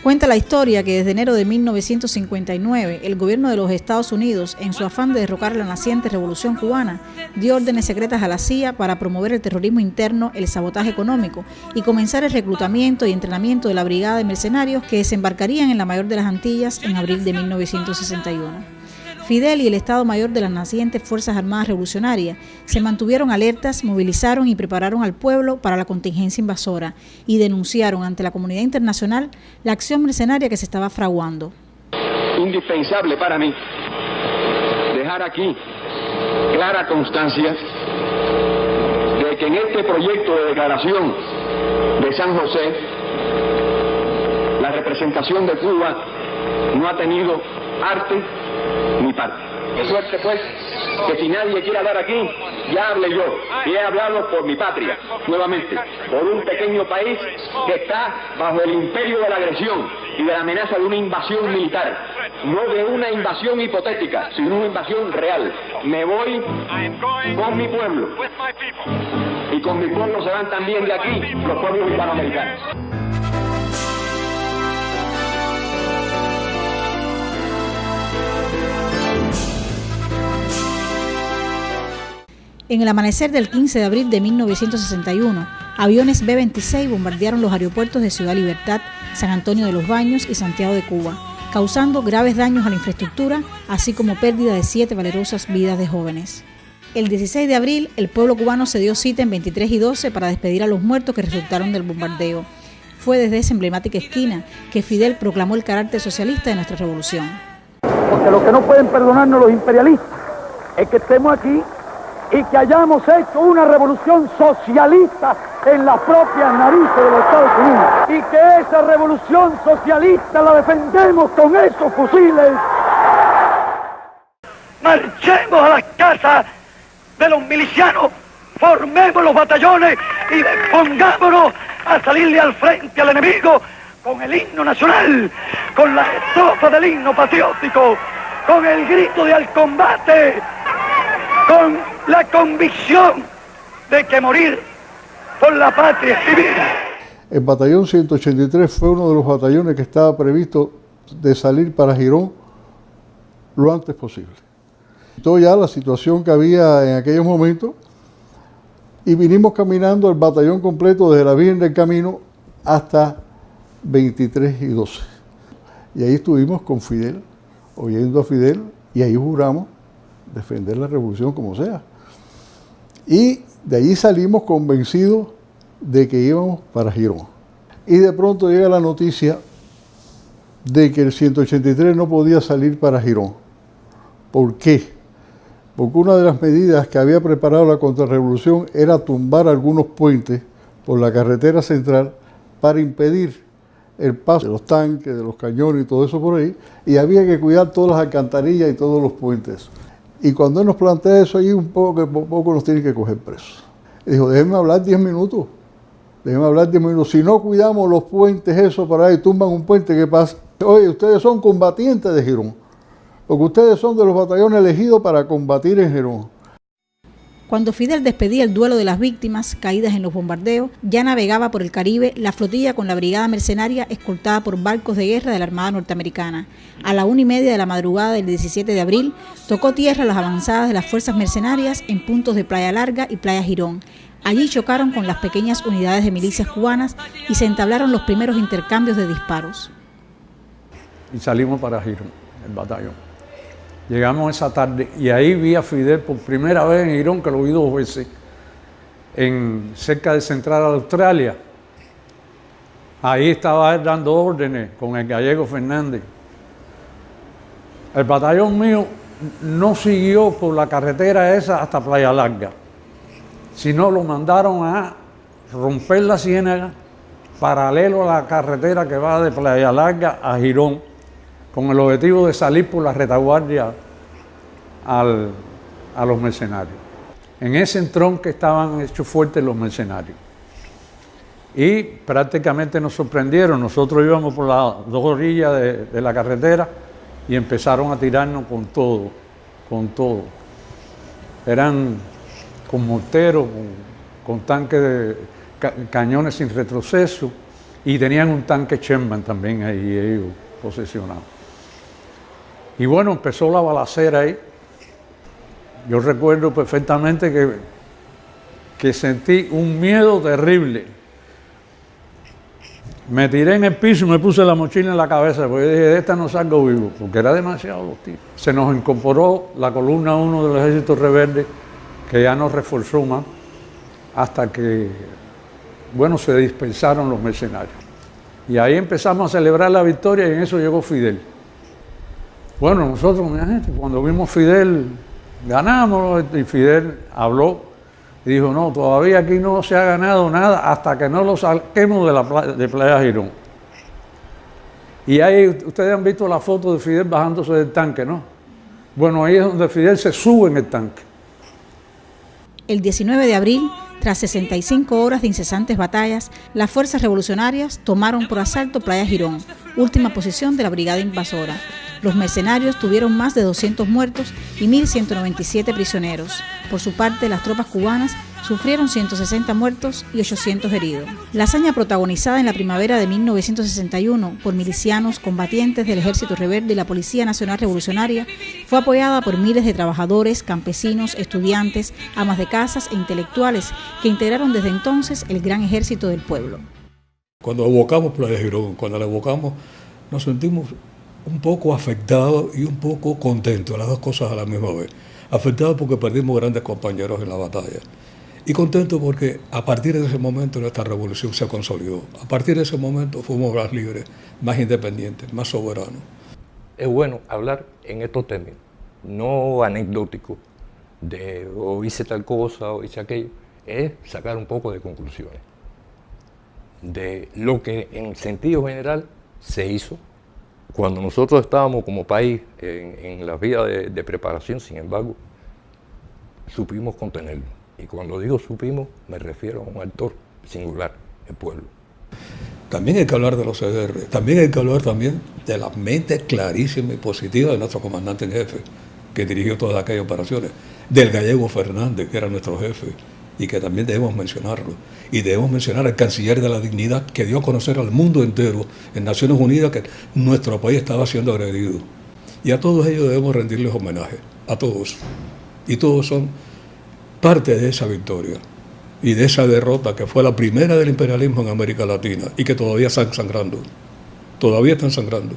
Cuenta la historia que desde enero de 1959, el gobierno de los Estados Unidos, en su afán de derrocar la naciente revolución cubana, dio órdenes secretas a la CIA para promover el terrorismo interno, el sabotaje económico y comenzar el reclutamiento y entrenamiento de la brigada de mercenarios que desembarcarían en la mayor de las Antillas en abril de 1961. Fidel y el Estado Mayor de las nacientes Fuerzas Armadas Revolucionarias se mantuvieron alertas, movilizaron y prepararon al pueblo para la contingencia invasora y denunciaron ante la comunidad internacional la acción mercenaria que se estaba fraguando. Indispensable para mí dejar aquí clara constancia de que en este proyecto de declaración de San José la representación de Cuba no ha tenido arte ni parte. De suerte pues que si nadie quiere hablar aquí, ya hable yo. Y he hablado por mi patria, nuevamente, por un pequeño país que está bajo el imperio de la agresión y de la amenaza de una invasión militar. No de una invasión hipotética, sino una invasión real. Me voy con mi pueblo. Y con mi pueblo se van también de aquí los pueblos hispanoamericanos. En el amanecer del 15 de abril de 1961, aviones B-26 bombardearon los aeropuertos de Ciudad Libertad, San Antonio de los Baños y Santiago de Cuba, causando graves daños a la infraestructura, así como pérdida de 7 valerosas vidas de jóvenes. El 16 de abril, el pueblo cubano se dio cita en 23 y 12 para despedir a los muertos que resultaron del bombardeo. Fue desde esa emblemática esquina que Fidel proclamó el carácter socialista de nuestra revolución. Porque lo que no pueden perdonarnos los imperialistas es que estemos aquí y que hayamos hecho una revolución socialista en las propias narices de los Estados Unidos. Y que esa revolución socialista la defendemos con esos fusiles. Marchemos a las casas de los milicianos, formemos los batallones y pongámonos a salirle al frente al enemigo con el himno nacional, con la estrofa del himno patriótico, con el grito de al combate, con la convicción de que morir por la patria es vivir. El batallón 183 fue uno de los batallones que estaba previsto de salir para Girón lo antes posible. Todo ya la situación que había en aquellos momentos y vinimos caminando el batallón completo desde la Virgen del Camino hasta 23 y 12. Y ahí estuvimos con Fidel, oyendo a Fidel, y ahí juramos defender la revolución como sea. Y de allí salimos convencidos de que íbamos para Girón. Y de pronto llega la noticia de que el 183 no podía salir para Girón. ¿Por qué? Porque una de las medidas que había preparado la contrarrevolución era tumbar algunos puentes por la carretera central para impedir el paso de los tanques, de los cañones y todo eso por ahí, y había que cuidar todas las alcantarillas y todos los puentes. Y cuando él nos plantea eso ahí, un poco nos tiene que coger presos. Y dijo, déjenme hablar 10 minutos, déjenme hablar 10 minutos. Si no cuidamos los puentes, eso para ahí, tumban un puente, ¿qué pasa? Oye, ustedes son combatientes de Girón, porque ustedes son de los batallones elegidos para combatir en Girón. Cuando Fidel despedía el duelo de las víctimas caídas en los bombardeos, ya navegaba por el Caribe la flotilla con la brigada mercenaria escoltada por barcos de guerra de la Armada norteamericana. A la 1:30 de la madrugada del 17 de abril, tocó tierra las avanzadas de las fuerzas mercenarias en puntos de Playa Larga y Playa Girón. Allí chocaron con las pequeñas unidades de milicias cubanas y se entablaron los primeros intercambios de disparos. Y salimos para Girón, el batallón. Llegamos esa tarde y ahí vi a Fidel por primera vez en Girón, que lo vi 2 veces, cerca de Central Australia. Ahí estaba él dando órdenes con el gallego Fernández. El batallón mío no siguió por la carretera esa hasta Playa Larga, sino lo mandaron a romper la ciénaga paralelo a la carretera que va de Playa Larga a Girón, con el objetivo de salir por la retaguardia a los mercenarios. En ese entronque estaban hechos fuertes los mercenarios. Y prácticamente nos sorprendieron. Nosotros íbamos por las 2 orillas de la carretera y empezaron a tirarnos con todo. Eran con morteros, con tanques de cañones sin retroceso y tenían un tanque Sherman también ahí ellos posesionados. Y bueno, empezó la balacera ahí. Yo recuerdo perfectamente que sentí un miedo terrible. Me tiré en el piso y me puse la mochila en la cabeza, porque dije, de esta no salgo vivo, porque era demasiado los tiros. Se nos incorporó la columna 1 del Ejército Rebelde, que ya nos reforzó más, hasta que, bueno, se dispersaron los mercenarios. Y ahí empezamos a celebrar la victoria y en eso llegó Fidel. Bueno, nosotros, mi gente, cuando vimos Fidel, ganamos, y Fidel habló y dijo, no, todavía aquí no se ha ganado nada hasta que no lo saquemos de Playa Girón. Y ahí ustedes han visto la foto de Fidel bajándose del tanque, ¿no? Bueno, ahí es donde Fidel se sube en el tanque. El 19 de abril, tras 65 horas de incesantes batallas, las fuerzas revolucionarias tomaron por asalto Playa Girón, última posición de la brigada invasora. Los mercenarios tuvieron más de 200 muertos y 1.197 prisioneros. Por su parte, las tropas cubanas sufrieron 160 muertos y 800 heridos. La hazaña protagonizada en la primavera de 1961 por milicianos, combatientes del Ejército Rebelde y la Policía Nacional Revolucionaria fue apoyada por miles de trabajadores, campesinos, estudiantes, amas de casas e intelectuales que integraron desde entonces el gran ejército del pueblo. Cuando evocamos Playa Girón, cuando la evocamos, nos sentimos un poco afectados y un poco contentos, las dos cosas a la misma vez. Afectados porque perdimos grandes compañeros en la batalla y contentos porque a partir de ese momento nuestra revolución se consolidó. A partir de ese momento fuimos más libres, más independientes, más soberanos. Es bueno hablar en estos términos, no anecdóticos, de o hice tal cosa o hice aquello, es sacar un poco de conclusiones de lo que en sentido general se hizo. Cuando nosotros estábamos como país en la vía de preparación, sin embargo, supimos contenerlo. Y cuando digo supimos, me refiero a un actor singular, el pueblo. También hay que hablar de los CDR, también hay que hablar también de la mente clarísima y positiva de nuestro comandante en jefe, que dirigió todas aquellas operaciones, del gallego Fernández, que era nuestro jefe, y que también debemos mencionarlo. Y debemos mencionar al canciller de la dignidad, que dio a conocer al mundo entero, en Naciones Unidas, que nuestro país estaba siendo agredido. Y a todos ellos debemos rendirles homenaje, a todos. Y todos son parte de esa victoria y de esa derrota que fue la primera del imperialismo en América Latina y que todavía están sangrando. Todavía están sangrando.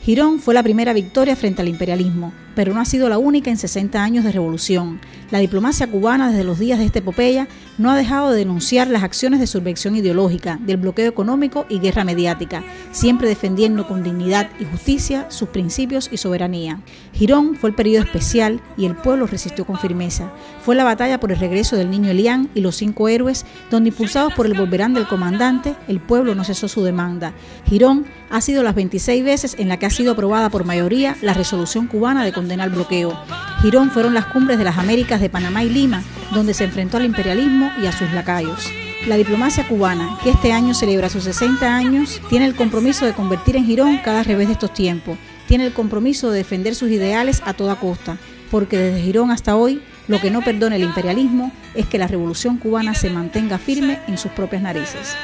Girón fue la primera victoria frente al imperialismo, pero no ha sido la única en 60 años de revolución. La diplomacia cubana desde los días de esta epopeya no ha dejado de denunciar las acciones de subversión ideológica, del bloqueo económico y guerra mediática, siempre defendiendo con dignidad y justicia sus principios y soberanía. Girón fue el periodo especial y el pueblo resistió con firmeza. Fue la batalla por el regreso del niño Elián y los 5 héroes, donde impulsados por el volverán del comandante, el pueblo no cesó su demanda. Girón ha sido las 26 veces en la que ha sido aprobada por mayoría la resolución cubana de condena al bloqueo. Girón fueron las cumbres de las Américas de Panamá y Lima, donde se enfrentó al imperialismo y a sus lacayos. La diplomacia cubana, que este año celebra sus 60 años, tiene el compromiso de convertir en Girón cada revés de estos tiempos. Tiene el compromiso de defender sus ideales a toda costa, porque desde Girón hasta hoy, lo que no perdona el imperialismo es que la revolución cubana se mantenga firme en sus propias narices.